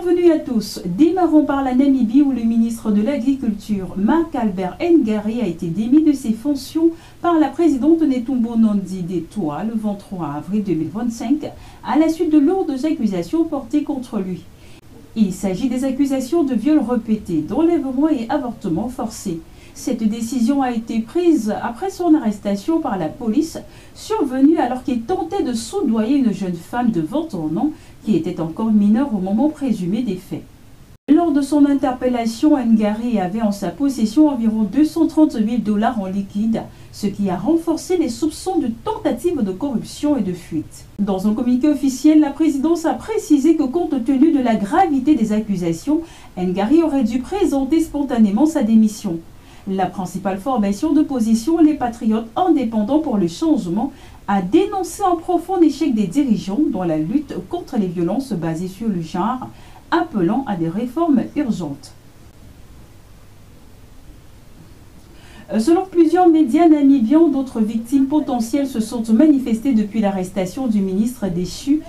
Bienvenue à tous. Démarrons par la Namibie où le ministre de l'Agriculture, Marc Albert Ngari, a été démis de ses fonctions par la présidente Netumbo Nandi-Ndaitwah le 23 avril 2025 à la suite de lourdes accusations portées contre lui. Il s'agit des accusations de viol répété, d'enlèvement et avortement forcé. Cette décision a été prise après son arrestation par la police, survenue alors qu'il tentait de soudoyer une jeune femme de 21 ans qui était encore mineure au moment présumé des faits. Lors de son interpellation, Ngari avait en sa possession environ 230 000 $ en liquide, ce qui a renforcé les soupçons de tentative de corruption et de fuite. Dans un communiqué officiel, la présidence a précisé que compte tenu de la gravité des accusations, Ngari aurait dû présenter spontanément sa démission. La principale formation d'opposition, les Patriotes indépendants pour le changement, a dénoncé un profond échec des dirigeants dans la lutte contre les violences basées sur le genre, appelant à des réformes urgentes. Selon plusieurs médias namibiens, d'autres victimes potentielles se sont manifestées depuis l'arrestation du ministre déchu,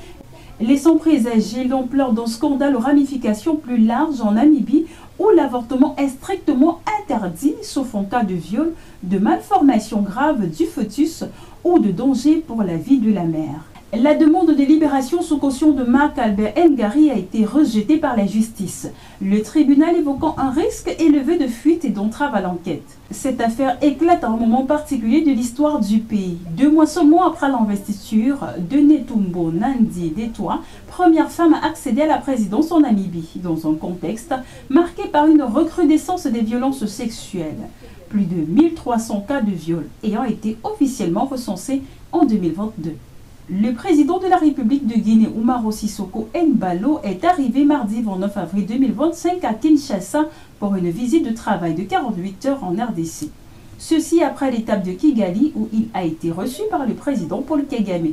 laissant présager l'ampleur d'un scandale aux ramifications plus larges en Namibie où l'avortement est strictement interdit, sauf en cas de viol, de malformation grave du fœtus ou de danger pour la vie de la mère. La demande de libération sous caution de Marc Albert Ngari a été rejetée par la justice, le tribunal évoquant un risque élevé de fuite et d'entrave à l'enquête. Cette affaire éclate à un moment particulier de l'histoire du pays, 2 mois seulement après l'investiture de Netumbo Nandi-Ndaitwah, première femme à accéder à la présidence en Namibie, dans un contexte marqué par une recrudescence des violences sexuelles. Plus de 1300 cas de viol ayant été officiellement recensés en 2022. Le président de la République de Guinée, Umaro Sissoco Embalo, est arrivé mardi 29 avril 2025 à Kinshasa pour une visite de travail de 48 heures en RDC. Ceci après l'étape de Kigali où il a été reçu par le président Paul Kagame.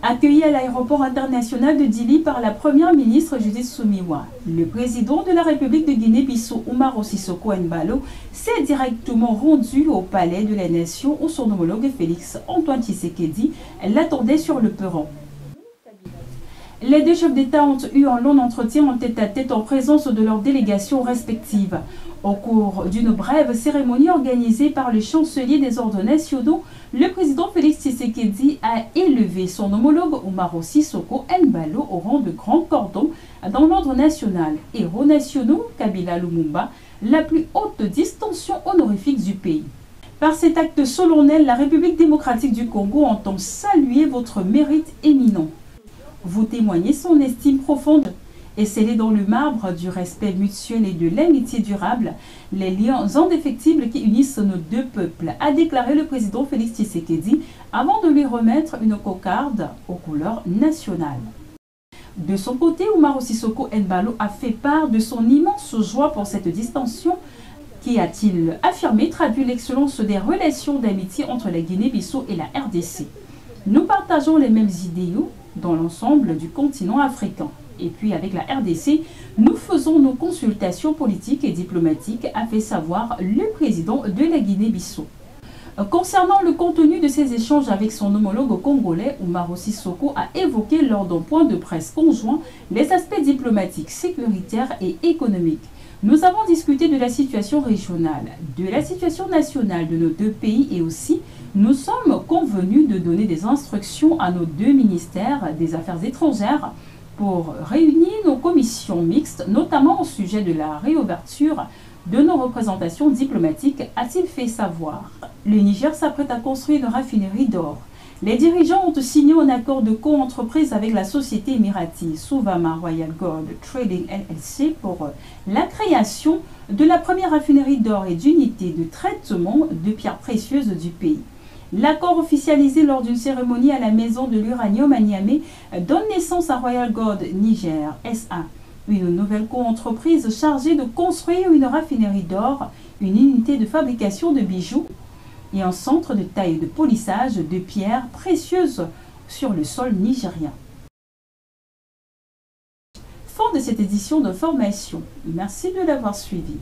Accueilli à l'aéroport international de Dili par la première ministre Judith Suminwa, le président de la République de Guinée-Bissau, Umaro Sissoco Embalo, s'est directement rendu au palais de la Nation où son homologue Félix Antoine Tshisekedi l'attendait sur le perron. Les deux chefs d'État ont eu un long entretien en tête-à-tête en présence de leurs délégations respectives. Au cours d'une brève cérémonie organisée par le chancelier des ordres nationaux, le président Félix Tshisekedi a élevé son homologue Umaro Sissoco Embalo au rang de grand cordon dans l'ordre national. Héros nationaux, Kabila Lumumba, la plus haute distinction honorifique du pays. Par cet acte solennel, la République démocratique du Congo entend saluer votre mérite éminent. Vous témoignez son estime profonde et scellée dans le marbre du respect mutuel et de l'amitié durable, les liens indéfectibles qui unissent nos deux peuples, a déclaré le président Félix Tshisekedi avant de lui remettre une cocarde aux couleurs nationales. De son côté, Umaro Sissoco Embalo a fait part de son immense joie pour cette distinction qui, a-t-il affirmé, traduit l'excellence des relations d'amitié entre la Guinée-Bissau et la RDC. Nous partageons les mêmes idéaux dans l'ensemble du continent africain. Et puis avec la RDC, nous faisons nos consultations politiques et diplomatiques, a fait savoir le président de la Guinée-Bissau. Concernant le contenu de ces échanges avec son homologue congolais, Umaro Sissoco a évoqué lors d'un point de presse conjoint les aspects diplomatiques, sécuritaires et économiques. Nous avons discuté de la situation régionale, de la situation nationale de nos deux pays et aussi nous sommes convenus de donner des instructions à nos deux ministères des Affaires étrangères pour réunir nos commissions mixtes, notamment au sujet de la réouverture de nos représentations diplomatiques, a-t-il fait savoir. Le Niger s'apprête à construire une raffinerie d'or. Les dirigeants ont signé un accord de co-entreprise avec la société émiratise Souvama Royal Gold Trading LLC pour la création de la première raffinerie d'or et d'unités de traitement de pierres précieuses du pays. L'accord officialisé lors d'une cérémonie à la Maison de l'Uranium à Niamey donne naissance à Royal Gold Niger SA, une nouvelle co-entreprise chargée de construire une raffinerie d'or, une unité de fabrication de bijoux et un centre de taille et de polissage de pierres précieuses sur le sol nigérien. Fin de cette édition de formation. Merci de l'avoir suivi.